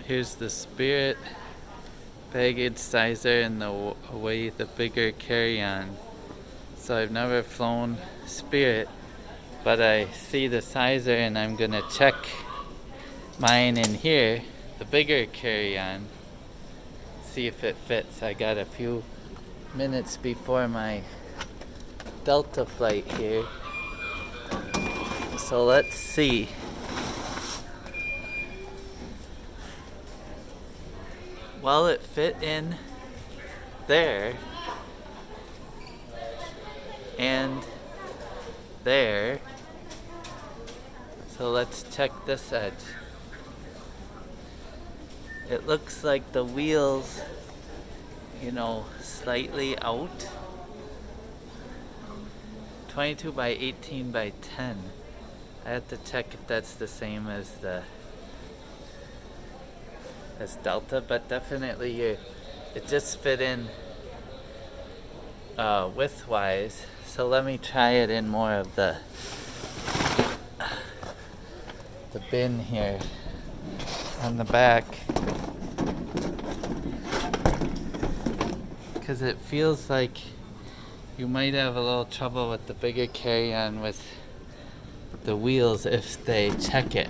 Here's the Spirit baggage sizer and the Away the bigger carry-on. So I've never flown Spirit, but I see the sizer and I'm gonna check mine in here, the bigger carry-on, see if it fits. I got a few minutes before my Delta flight here, so let's see. Well, it fit in there and there, so let's check this edge. It looks like the wheels, slightly out. 22 by 18 by 10. I have to check if that's the same as Delta, but definitely it just fit in width-wise. So let me try it in more of the bin here on the back, because it feels like you might have a little trouble with the bigger carry-on with the wheels if they check it.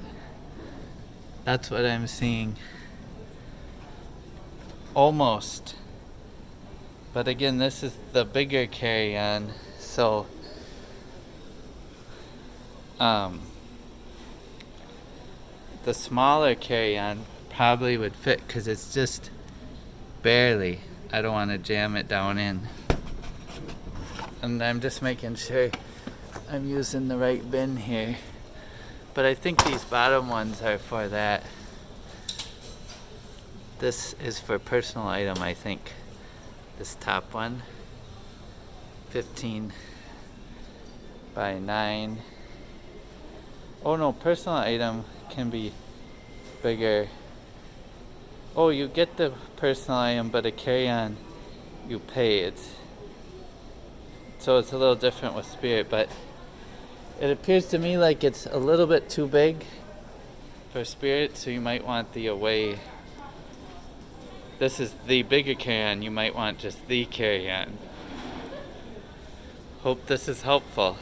That's what I'm seeing. Almost. But again, this is the bigger carry-on, so the smaller carry-on probably would fit because it's just barely. I don't want to jam it down in. And I'm just making sure I'm using the right bin here. But I think these bottom ones are for that. This is for personal item, I think. This top one. 15 by 9. Oh no, personal item can be bigger. Oh, you get the personal item, but a carry-on you pay. So it's a little different with Spirit, but it appears to me like it's a little bit too big for Spirit, so you might want the Away. This is the bigger carry-on, you might want just the carry-on. Hope this is helpful.